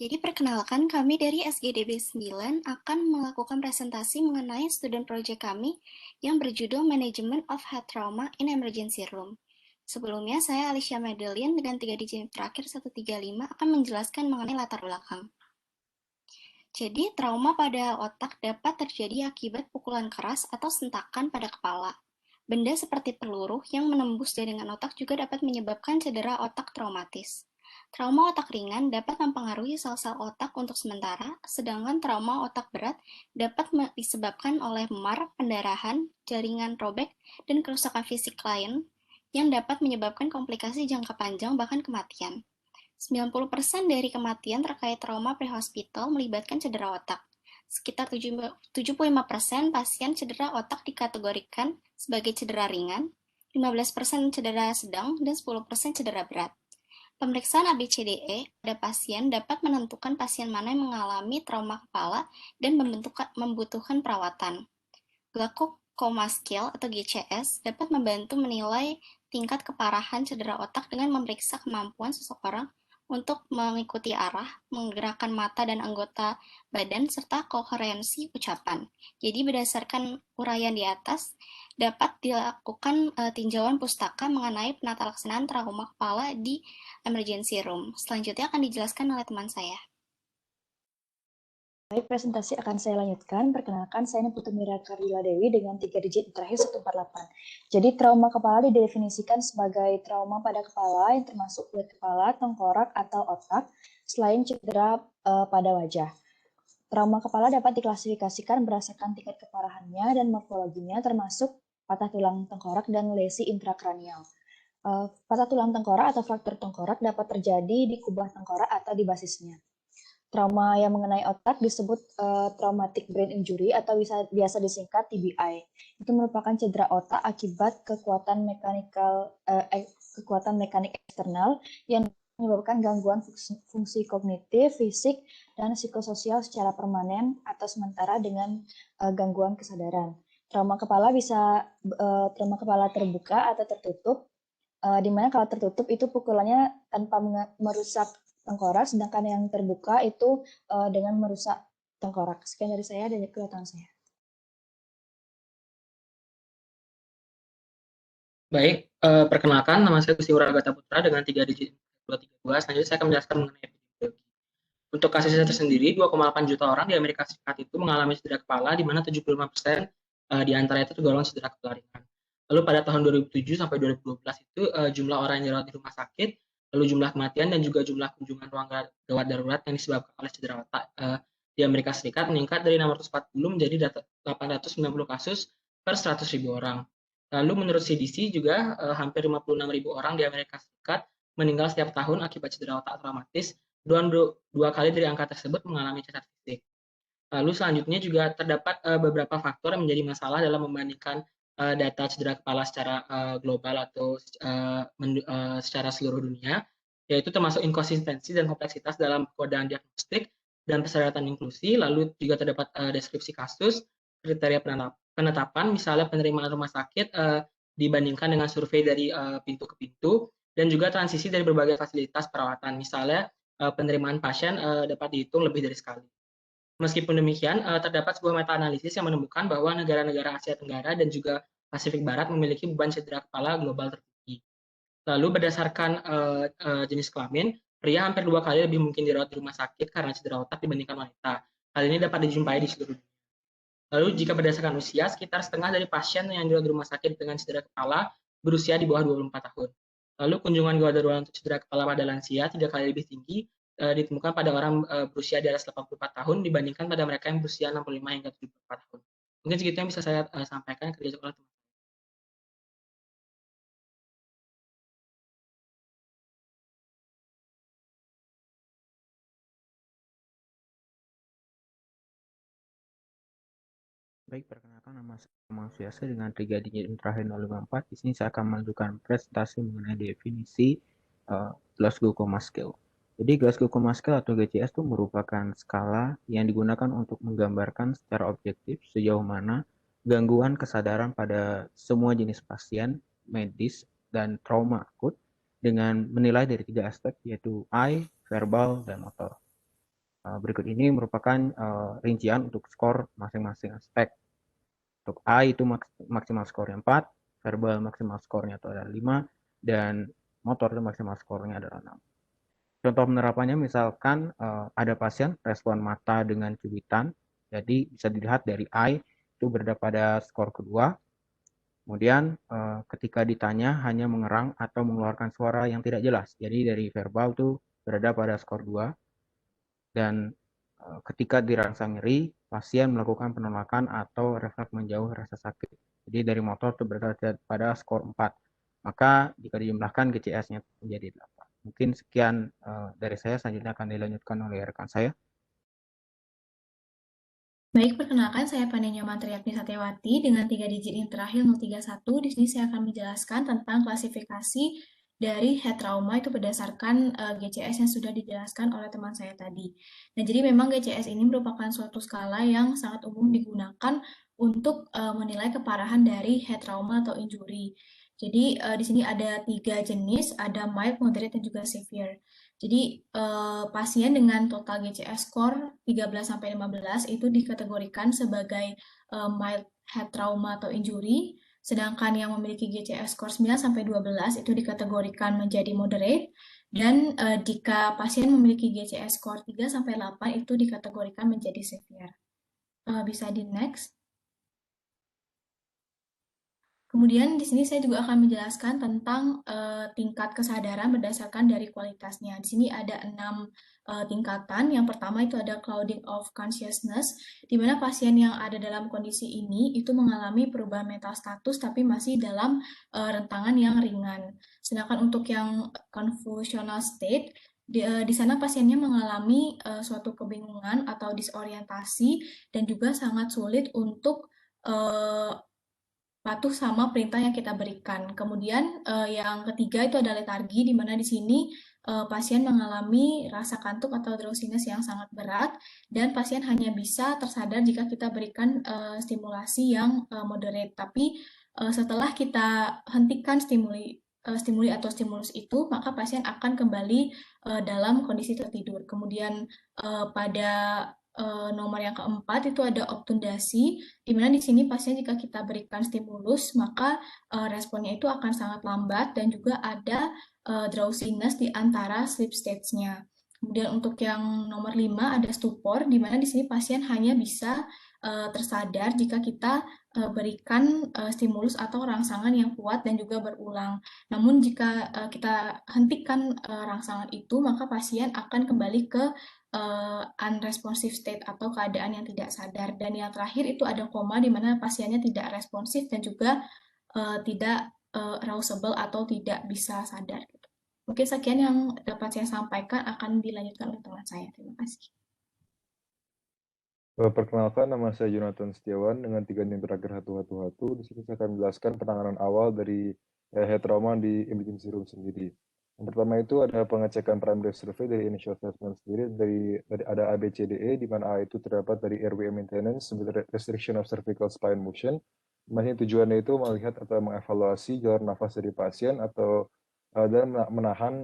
Jadi perkenalkan kami dari SGDB 9 akan melakukan presentasi mengenai student project kami yang berjudul Management of Head Trauma in Emergency Room. Sebelumnya, saya Alicia Madeline dengan 3 digit terakhir 135 akan menjelaskan mengenai latar belakang. Jadi, trauma pada otak dapat terjadi akibat pukulan keras atau sentakan pada kepala. Benda seperti peluru yang menembus jaringan otak juga dapat menyebabkan cedera otak traumatis. Trauma otak ringan dapat mempengaruhi sel-sel otak untuk sementara, sedangkan trauma otak berat dapat disebabkan oleh memar, pendarahan, jaringan robek, dan kerusakan fisik lain yang dapat menyebabkan komplikasi jangka panjang bahkan kematian. 90% dari kematian terkait trauma prehospital melibatkan cedera otak. Sekitar 75% pasien cedera otak dikategorikan sebagai cedera ringan, 15% cedera sedang, dan 10% cedera berat. Pemeriksaan ABCDE pada pasien dapat menentukan pasien mana yang mengalami trauma kepala dan membutuhkan perawatan. Glaucoma Scale atau GCS dapat membantu menilai tingkat keparahan cedera otak dengan memeriksa kemampuan seseorang untuk mengikuti arah, menggerakkan mata dan anggota badan, serta koherensi ucapan. Jadi berdasarkan uraian di atas, dapat dilakukan tinjauan pustaka mengenai penata laksanaan trauma kepala di emergency room. Selanjutnya akan dijelaskan oleh teman saya. Baik, presentasi akan saya lanjutkan. Perkenalkan, saya Putri Mira Kardila Dewi dengan 3 digit terakhir 148. Jadi, trauma kepala didefinisikan sebagai trauma pada kepala yang termasuk kulit kepala, tengkorak, atau otak, selain cedera pada wajah. Trauma kepala dapat diklasifikasikan berdasarkan tingkat keparahannya dan morfologinya, termasuk patah tulang tengkorak dan lesi intrakranial. Patah tulang tengkorak atau fraktur tengkorak dapat terjadi di kubah tengkorak atau di basisnya. Trauma yang mengenai otak disebut traumatic brain injury atau biasa disingkat TBI. Itu merupakan cedera otak akibat kekuatan mekanik eksternal yang menyebabkan gangguan fungsi kognitif, fisik, dan psikososial secara permanen atau sementara dengan gangguan kesadaran. Trauma kepala trauma kepala terbuka atau tertutup, di mana kalau tertutup itu pukulannya tanpa merusak tengkorak, sedangkan yang terbuka itu dengan merusak tengkorak. Sekian dari saya dan kelihatan saya. Baik, perkenalkan nama saya Kusiwara Agatha Putra dengan 3 digit 232. Selanjutnya saya akan menjelaskan mengenai epidemiologi. Untuk kasusnya tersendiri, 2,8 juta orang di Amerika Serikat itu mengalami cedera kepala, di mana 75% di antara itu tergolong cedera kepala ringan. Lalu pada tahun 2007 sampai 2012 itu jumlah orang yang dirawat di rumah sakit, lalu jumlah kematian dan juga jumlah kunjungan ruang gawat darurat yang disebabkan oleh cedera otak di Amerika Serikat meningkat dari 640 menjadi 890 kasus per 100.000 orang. Lalu menurut CDC juga hampir 56.000 orang di Amerika Serikat meninggal setiap tahun akibat cedera otak traumatis, dua kali dari angka tersebut mengalami cacat fisik. Lalu selanjutnya juga terdapat beberapa faktor yang menjadi masalah dalam membandingkan data cedera kepala secara global atau secara seluruh dunia, yaitu termasuk inkonsistensi dan kompleksitas dalam kodaan diagnostik dan persyaratan inklusi. Lalu juga terdapat deskripsi kasus, kriteria penetapan, misalnya penerimaan rumah sakit dibandingkan dengan survei dari pintu ke pintu, dan juga transisi dari berbagai fasilitas perawatan, misalnya penerimaan pasien dapat dihitung lebih dari sekali. Meskipun demikian, terdapat sebuah meta-analisis yang menemukan bahwa negara-negara Asia Tenggara dan juga Pasifik Barat memiliki beban cedera kepala global tertinggi. Lalu berdasarkan jenis kelamin, pria hampir 2 kali lebih mungkin dirawat di rumah sakit karena cedera otak dibandingkan wanita. Hal ini dapat dijumpai di seluruh dunia. Lalu jika berdasarkan usia, sekitar setengah dari pasien yang dirawat di rumah sakit dengan cedera kepala berusia di bawah 24 tahun. Lalu kunjungan gawat darurat untuk cedera kepala pada lansia 3 kali lebih tinggi ditemukan pada orang berusia di atas 84 tahun dibandingkan pada mereka yang berusia 65 hingga 74 tahun. Mungkin segitu yang bisa saya sampaikan kerja oleh teman. Baik, perkenalkan nama saya Maksiasa dengan 3 digit terakhir 054. Di sini saya akan menunjukkan presentasi mengenai definisi Glasgow Coma Scale. Jadi Glasgow Coma Scale atau GCS itu merupakan skala yang digunakan untuk menggambarkan secara objektif sejauh mana gangguan kesadaran pada semua jenis pasien, medis, dan trauma akut dengan menilai dari 3 aspek yaitu eye, verbal, dan motor. Berikut ini merupakan rincian untuk skor masing-masing aspek. Untuk A itu maksimal skornya 4, verbal maksimal skornya itu adalah 5, dan motor itu maksimal skornya adalah 6. Contoh penerapannya misalkan ada pasien respon mata dengan cubitan, jadi bisa dilihat dari I itu berada pada skor kedua. Kemudian ketika ditanya hanya mengerang atau mengeluarkan suara yang tidak jelas, jadi dari verbal itu berada pada skor 2. Dan ketika dirangsang nyeri, pasien melakukan penolakan atau refleks menjauh rasa sakit. Jadi dari motor itu berada pada skor 4. Maka jika dijumlahkan GCS-nya menjadi 8. Mungkin sekian dari saya, selanjutnya akan dilanjutkan oleh rekan saya. Baik, perkenalkan saya Panenya Mantriatni Satyawati dengan 3 digit yang terakhir 031. Di sini saya akan menjelaskan tentang klasifikasi dari head trauma itu berdasarkan GCS yang sudah dijelaskan oleh teman saya tadi. Nah, jadi memang GCS ini merupakan suatu skala yang sangat umum digunakan untuk menilai keparahan dari head trauma atau injury. Jadi di sini ada 3 jenis, ada mild, moderate, dan juga severe. Jadi pasien dengan total GCS score 13-15 itu dikategorikan sebagai mild head trauma atau injury, sedangkan yang memiliki GCS score 9-12 itu dikategorikan menjadi moderate, dan jika pasien memiliki GCS score 3-8 itu dikategorikan menjadi severe. Bisa di next. Kemudian di sini saya juga akan menjelaskan tentang tingkat kesadaran berdasarkan dari kualitasnya. Di sini ada 6 tingkatan. Yang pertama itu ada clouding of consciousness, di mana pasien yang ada dalam kondisi ini itu mengalami perubahan mental status tapi masih dalam rentangan yang ringan. Sedangkan untuk yang confusional state, di sana pasiennya mengalami suatu kebingungan atau disorientasi dan juga sangat sulit untuk patuh sama perintah yang kita berikan. Kemudian yang ketiga itu ada letargi, di mana di sini pasien mengalami rasa kantuk atau drowsiness yang sangat berat, dan pasien hanya bisa tersadar jika kita berikan stimulasi yang moderate. Tapi setelah kita hentikan stimuli atau stimulus itu, maka pasien akan kembali dalam kondisi tertidur. Kemudian pada nomor yang keempat itu ada obtundasi, di mana di sini pasien jika kita berikan stimulus maka responnya itu akan sangat lambat dan juga ada drowsiness di antara sleep stage-nya. Kemudian untuk yang nomor 5 ada stupor, di mana di sini pasien hanya bisa tersadar jika kita berikan stimulus atau rangsangan yang kuat dan juga berulang. Namun jika kita hentikan rangsangan itu, maka pasien akan kembali ke unresponsive state atau keadaan yang tidak sadar. Dan yang terakhir itu ada koma, di mana pasiennya tidak responsif dan juga tidak arousable atau tidak bisa sadar. Mungkin sekian yang dapat saya sampaikan, akan dilanjutkan oleh teman saya. Terima kasih. Perkenalkan, nama saya Jonathan Setiawan dengan 3 NIM terakhir 111. Di sini saya akan menjelaskan penanganan awal dari head trauma di emergency room sendiri. Yang pertama itu ada pengecekan primary survey dari initial assessment sendiri, dari ada ABCDE, di mana A itu terdapat dari airway maintenance, restriction of cervical spine motion. Masih tujuannya itu melihat atau mengevaluasi jalur nafas dari pasien atau dan menahan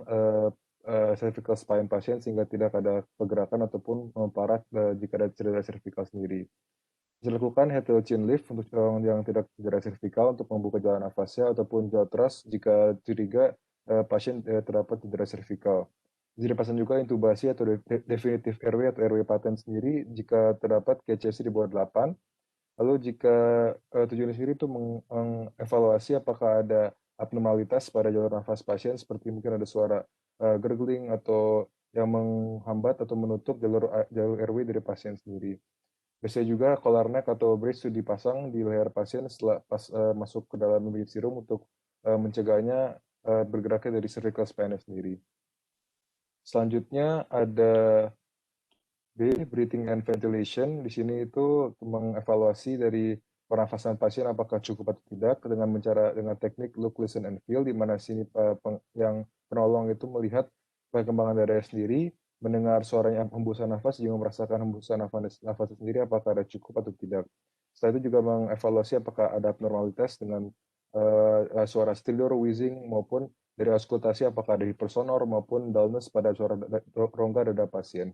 cervical spine pasien sehingga tidak ada pergerakan ataupun memperat jika ada cedera cervical sendiri. Dilakukan head to chin lift untuk orang yang tidak cedera cervical untuk membuka jalan nafasnya ataupun jaw thrust jika curiga pasien terdapat cedera cervical. Jadi pasien juga intubasi atau definitive airway atau airway patent sendiri jika terdapat GCS di bawah 8. Lalu jika tujuannya sendiri itu mengevaluasi apakah ada abnormalitas pada jalur nafas pasien seperti mungkin ada suara gurgling atau yang menghambat atau menutup jalur airway dari pasien sendiri. Biasanya juga collar neck atau brace itu dipasang di leher pasien setelah masuk ke dalam emergency room untuk mencegahnya bergeraknya dari cervical spine sendiri. Selanjutnya ada B, breathing and ventilation. Di sini itu mengevaluasi dari pernafasan pasien apakah cukup atau tidak dengan teknik look, listen, and feel, di mana sini yang penolong itu melihat perkembangan darah sendiri, mendengar suaranya hembusan nafas, juga merasakan hembusan nafas sendiri apakah ada cukup atau tidak. Setelah itu juga mengevaluasi apakah ada abnormalitas dengan suara stridor, wheezing, maupun dari auskultasi apakah ada hypersonor maupun dullness pada suara rongga dada pasien.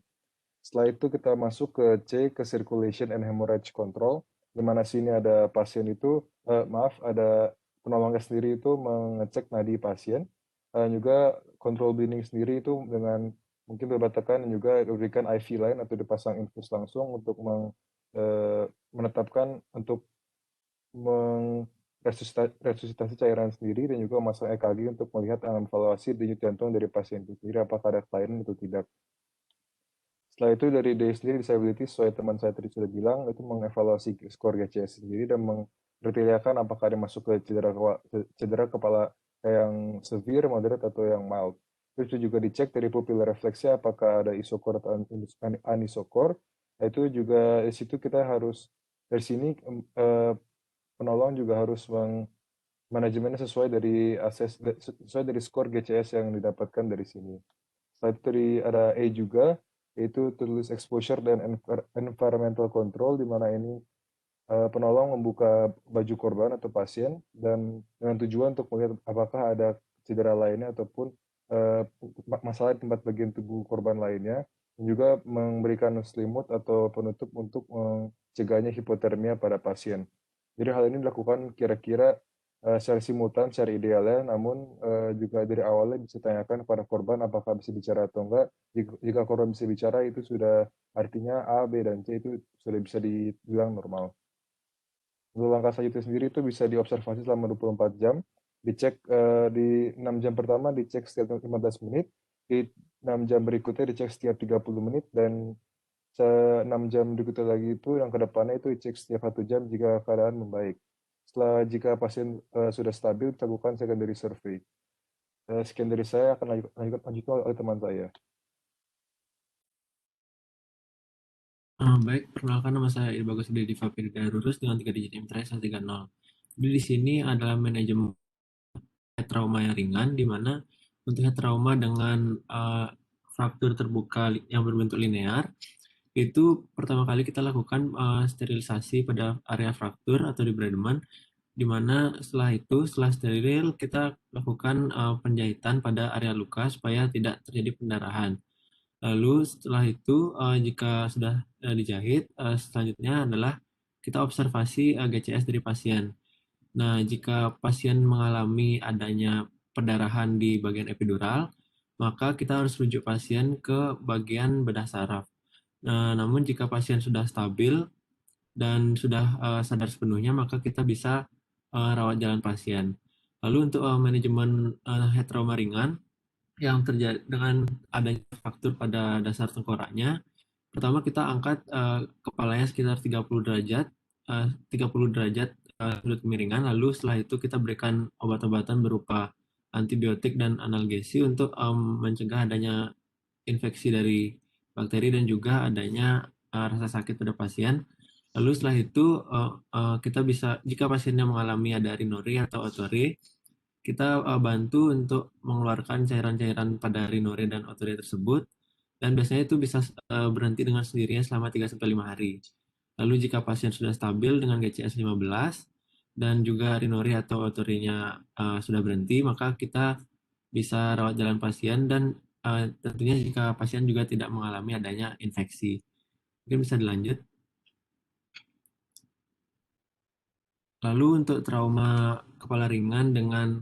Setelah itu kita masuk ke C, ke circulation and hemorrhage control, di mana sini ada pasien itu, ada penolongnya sendiri itu mengecek nadi pasien, juga kontrol bleeding sendiri itu dengan mungkin berobat tekan dan juga diberikan IV line atau dipasang infus langsung untuk menetapkan untuk resusitasi cairan sendiri dan juga memasang EKG untuk melihat evaluasi denyut jantung dari pasien itu sendiri apakah ada kelainan atau tidak. Setelah itu dari DAY sendiri disability sesuai teman saya tadi sudah bilang itu mengevaluasi skor GCS sendiri dan mengkriteриakan apakah dia masuk ke cedera kepala yang severe, moderate atau yang mild. Terus itu juga dicek dari pupil refleksnya apakah ada isokor atau anisokor. Itu juga di situ kita harus dari sini penolong juga harus manajemennya sesuai dari skor GCS yang didapatkan dari sini. Setelah itu ada A juga, yaitu tulis exposure dan environmental control, di mana ini penolong membuka baju korban atau pasien dan dengan tujuan untuk melihat apakah ada cedera lainnya ataupun masalah di tempat bagian tubuh korban lainnya, dan juga memberikan selimut atau penutup untuk mencegahnya hipotermia pada pasien. Jadi hal ini dilakukan kira-kira secara simultan, secara idealnya, namun juga dari awalnya bisa tanyakan kepada korban apakah bisa bicara atau enggak. Jika korban bisa bicara itu sudah artinya A, B, dan C itu sudah bisa dibilang normal. Untuk langkah selanjutnya sendiri itu bisa diobservasi selama 24 jam, dicek di 6 jam pertama dicek setiap 15 menit, di 6 jam berikutnya dicek setiap 30 menit, dan 6 jam berikutnya lagi itu yang kedepannya itu dicek setiap 1 jam jika keadaan membaik. Jika pasien sudah stabil, kita lakukan secondary survey. Sekian dari saya, akan lanjutkan oleh teman saya. Baik, perkenalkan nama saya Irbagus Diva Firda Rurus dengan 3 digit IMTRAS 130. Jadi di sini adalah manajemen head trauma yang ringan, di mana untuk head trauma dengan fraktur terbuka yang berbentuk linear, itu pertama kali kita lakukan sterilisasi pada area fraktur atau debridement, di mana setelah steril kita lakukan penjahitan pada area luka supaya tidak terjadi pendarahan. Lalu setelah itu jika sudah dijahit, selanjutnya adalah kita observasi GCS dari pasien. Nah, jika pasien mengalami adanya perdarahan di bagian epidural, maka kita harus rujuk pasien ke bagian bedah saraf. Nah, namun jika pasien sudah stabil dan sudah sadar sepenuhnya, maka kita bisa rawat jalan pasien. Lalu untuk manajemen head trauma ringan, yang terjadi dengan adanya fraktur pada dasar tengkoraknya, pertama kita angkat kepalanya sekitar 30 derajat sudut kemiringan, lalu setelah itu kita berikan obat-obatan berupa antibiotik dan analgesi untuk mencegah adanya infeksi dari bakteri dan juga adanya rasa sakit pada pasien. Lalu setelah itu kita bisa, jika pasiennya mengalami ada rinori atau otore, kita bantu untuk mengeluarkan cairan-cairan pada rinore dan otore tersebut, dan biasanya itu bisa berhenti dengan sendirinya selama 3-5 hari. Lalu jika pasien sudah stabil dengan GCS 15 dan juga rinore atau otorenya sudah berhenti, maka kita bisa rawat jalan pasien, dan tentunya jika pasien juga tidak mengalami adanya infeksi. Mungkin bisa dilanjut. Lalu untuk trauma kepala ringan dengan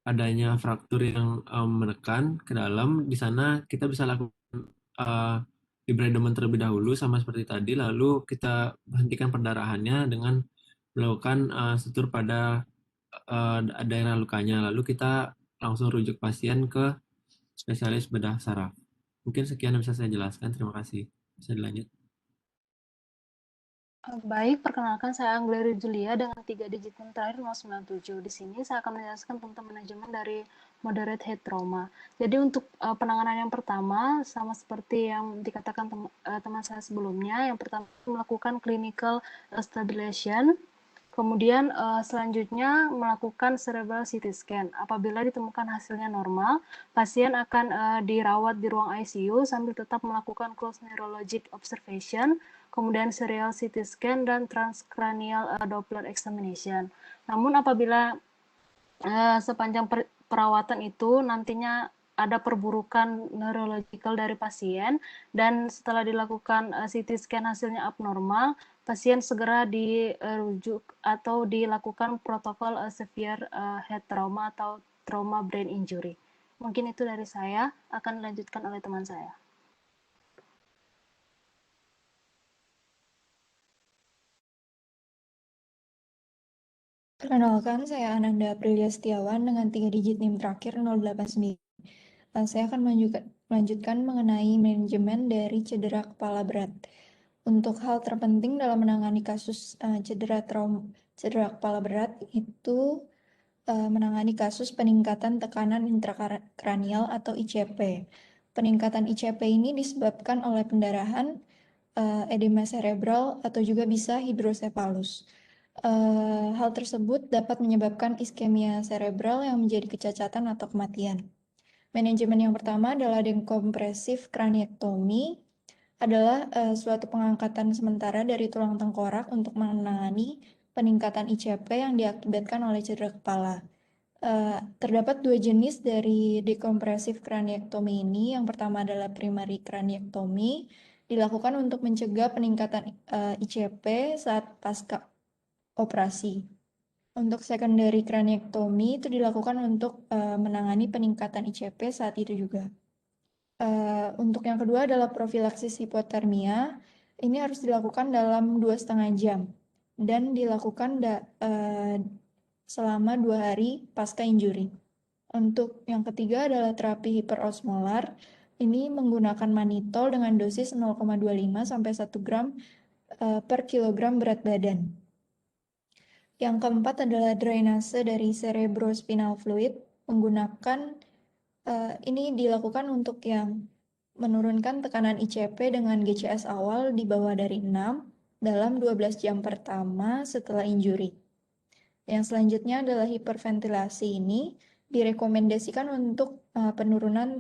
adanya fraktur yang menekan ke dalam, di sana kita bisa lakukan debridement terlebih dahulu sama seperti tadi, lalu kita hentikan perdarahannya dengan melakukan sutur pada daerah lukanya, lalu kita langsung rujuk pasien ke spesialis bedah saraf. Mungkin sekian yang bisa saya jelaskan, terima kasih. Bisa dilanjut. Baik, perkenalkan saya Angleri Julia dengan 3 digit yang terakhir 097. Di sini saya akan menjelaskan tentang manajemen dari moderate head trauma. Jadi untuk penanganan yang pertama, sama seperti yang dikatakan teman saya sebelumnya, yang pertama melakukan clinical stabilization, kemudian selanjutnya melakukan cerebral CT scan. Apabila ditemukan hasilnya normal, pasien akan dirawat di ruang ICU sambil tetap melakukan close neurologic observation, kemudian serial CT scan dan transcranial Doppler examination. Namun apabila sepanjang perawatan itu nantinya ada perburukan neurological dari pasien, dan setelah dilakukan CT scan hasilnya abnormal, pasien segera dirujuk atau dilakukan protokol severe head trauma atau trauma brain injury. Mungkin itu dari saya, akan dilanjutkan oleh teman saya. Perkenalkan, saya Ananda Aprilia Setiawan dengan 3 digit NIM terakhir 089. Saya akan melanjutkan mengenai manajemen dari cedera kepala berat. Untuk hal terpenting dalam menangani kasus cedera kepala berat itu menangani kasus peningkatan tekanan intrakranial atau ICP. Peningkatan ICP ini disebabkan oleh pendarahan, edema cerebral, atau juga bisa hidrosefalus. Hal tersebut dapat menyebabkan iskemia cerebral yang menjadi kecacatan atau kematian. Manajemen yang pertama adalah dekompresif kraniektomi, adalah suatu pengangkatan sementara dari tulang tengkorak untuk menangani peningkatan ICP yang diakibatkan oleh cedera kepala. Terdapat 2 jenis dari dekompresif kraniektomi ini. Yang pertama adalah primary kraniektomi, dilakukan untuk mencegah peningkatan ICP saat pasca operasi. Untuk secondary kraniektomi itu dilakukan untuk menangani peningkatan ICP saat itu juga. Untuk yang kedua adalah profilaksis hipotermia. Ini harus dilakukan dalam 2,5 jam dan dilakukan selama 2 hari pasca injury. Untuk yang ketiga adalah terapi hiperosmolar. Ini menggunakan mannitol dengan dosis 0,25 sampai 1 gram per kilogram berat badan. Yang keempat adalah drainase dari cerebrospinal fluid, menggunakan ini dilakukan untuk yang menurunkan tekanan ICP dengan GCS awal di bawah dari 6 dalam 12 jam pertama setelah injury. Yang selanjutnya adalah hiperventilasi. Ini direkomendasikan untuk penurunan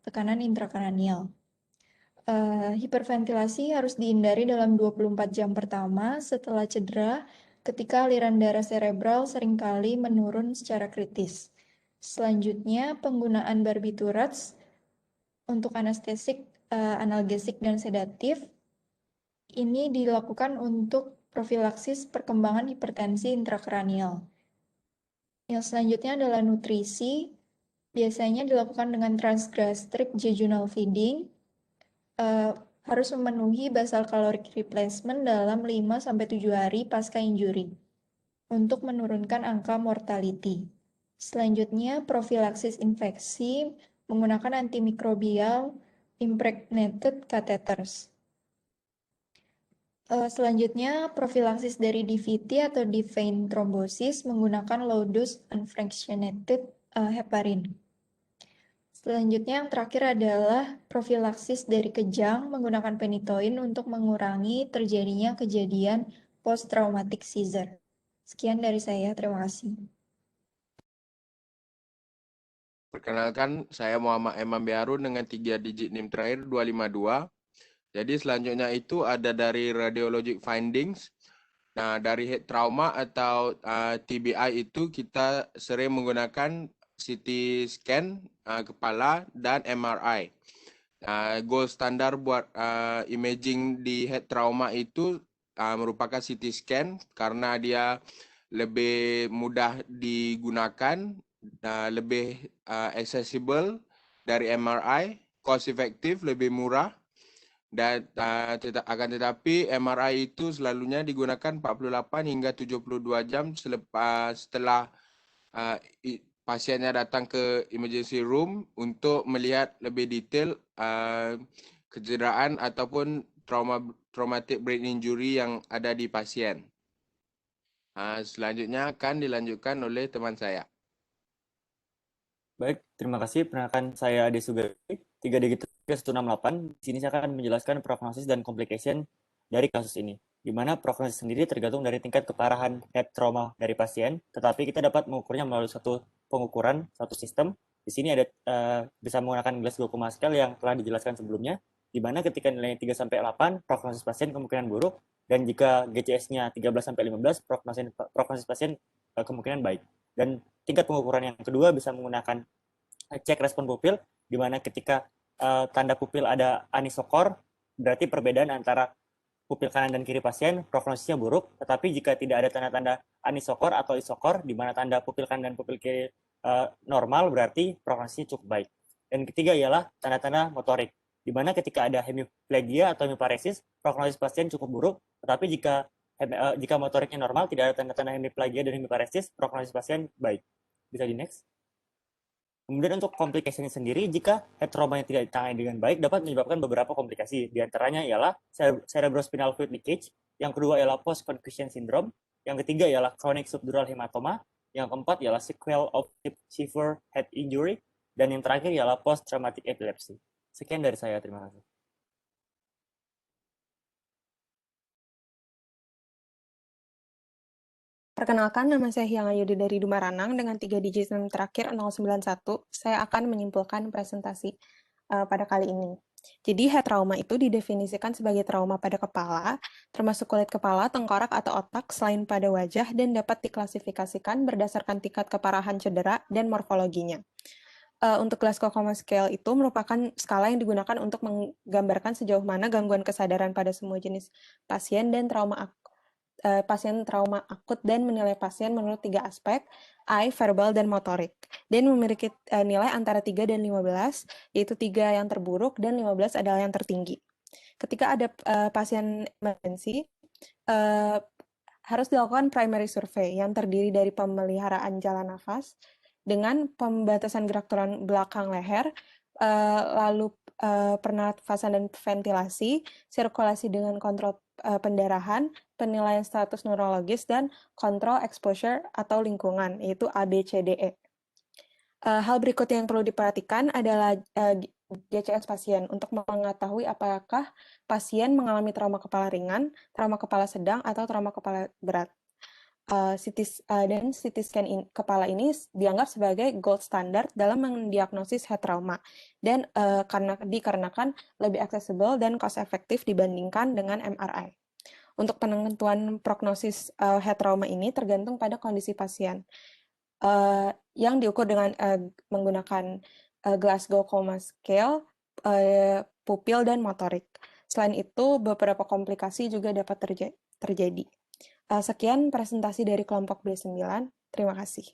tekanan intrakranial. Hiperventilasi harus dihindari dalam 24 jam pertama setelah cedera ketika aliran darah cerebral seringkali menurun secara kritis. Selanjutnya, penggunaan barbiturats untuk anestesik, analgesik, dan sedatif. Ini dilakukan untuk profilaksis perkembangan hipertensi intrakranial. Yang selanjutnya adalah nutrisi. Biasanya dilakukan dengan transgastric jejunal feeding. Harus memenuhi basal caloric replacement dalam 5-7 hari pasca injury untuk menurunkan angka mortality. Selanjutnya, profilaksis infeksi menggunakan antimikrobial impregnated catheters. Selanjutnya, profilaksis dari DVT atau deep vein thrombosis menggunakan low dose unfractionated heparin. Selanjutnya, yang terakhir adalah profilaksis dari kejang menggunakan penitoin untuk mengurangi terjadinya kejadian post-traumatic seizure. Sekian dari saya, terima kasih. Perkenalkan, saya Muhammad Imam Biarun dengan 3 digit NIM terakhir 252. Jadi selanjutnya itu ada dari radiologic findings. Nah, dari head trauma atau TBI itu kita sering menggunakan CT scan kepala dan MRI. Gold standar buat imaging di head trauma itu merupakan CT scan karena dia lebih mudah digunakan, lebih accessible dari MRI, cost effective, lebih murah. Dan akan tetapi MRI itu selalunya digunakan 48 hingga 72 jam setelah pasiennya datang ke emergency room untuk melihat lebih detail kecederaan ataupun traumatic brain injury yang ada di pasien. Selanjutnya akan dilanjutkan oleh teman saya. Baik, terima kasih. Perkenalkan saya Ade Sugari, 3 digit 168. Di sini saya akan menjelaskan prognosis dan complication dari kasus ini. Di mana prognosis sendiri tergantung dari tingkat keparahan head trauma dari pasien, tetapi kita dapat mengukurnya melalui satu pengukuran, satu sistem. Di sini ada bisa menggunakan Glasgow Coma Scale yang telah dijelaskan sebelumnya, di mana ketika nilainya 3-8, prognosis pasien kemungkinan buruk, dan jika GCS-nya 13-15, prognosis pasien kemungkinan baik. Dan tingkat pengukuran yang kedua bisa menggunakan cek respon pupil, di mana ketika tanda pupil ada anisokor, berarti perbedaan antara pupil kanan dan kiri pasien prognosisnya buruk, tetapi jika tidak ada tanda-tanda anisokor atau isokor, di mana tanda pupil kanan dan pupil kiri normal, berarti prognosisnya cukup baik. Dan ketiga ialah tanda-tanda motorik, di mana ketika ada hemiplegia atau hemiparesis, prognosis pasien cukup buruk, tetapi jika motoriknya normal, tidak ada tanda-tanda hemiplegia dan hemiparesis, prognosis pasien baik. Bisa di next. Kemudian untuk komplikasinya sendiri, jika head trauma yang tidak ditangani dengan baik dapat menyebabkan beberapa komplikasi. Di antaranya ialah cerebrospinal fluid leakage, yang kedua ialah post-concussion syndrome, yang ketiga ialah chronic subdural hematoma, yang keempat ialah sequel of severe head injury, dan yang terakhir ialah post-traumatic epilepsy. Sekian dari saya, terima kasih. Perkenalkan, nama saya Hyang Ayudi dari Dumaranang dengan 3 digit NIM terakhir 091. Saya akan menyimpulkan presentasi pada kali ini. Jadi, head trauma itu didefinisikan sebagai trauma pada kepala, termasuk kulit kepala, tengkorak, atau otak, selain pada wajah, dan dapat diklasifikasikan berdasarkan tingkat keparahan cedera dan morfologinya. Untuk Glasgow Coma Scale itu merupakan skala yang digunakan untuk menggambarkan sejauh mana gangguan kesadaran pada semua jenis pasien dan pasien trauma akut dan menilai pasien menurut 3 aspek, eye, verbal, dan motorik. Dan memiliki nilai antara 3 dan 15, yaitu 3 yang terburuk dan 15 adalah yang tertinggi. Ketika ada pasien emergensi, harus dilakukan primary survey yang terdiri dari pemeliharaan jalan nafas dengan pembatasan gerak tulang belakang leher, lalu pernafasan dan ventilasi, sirkulasi dengan kontrol pendarahan, penilaian status neurologis, dan kontrol exposure atau lingkungan, yaitu ABCDE. Hal berikutnya yang perlu diperhatikan adalah GCS pasien untuk mengetahui apakah pasien mengalami trauma kepala ringan, trauma kepala sedang, atau trauma kepala berat. Dan CT scan kepala ini dianggap sebagai gold standard dalam mendiagnosis head trauma dan dikarenakan lebih aksesibel dan cost efektif dibandingkan dengan MRI. Untuk penentuan prognosis head trauma ini tergantung pada kondisi pasien yang diukur dengan menggunakan Glasgow Coma Scale, pupil, dan motorik. Selain itu, beberapa komplikasi juga dapat terjadi. Sekian presentasi dari kelompok B9. Terima kasih.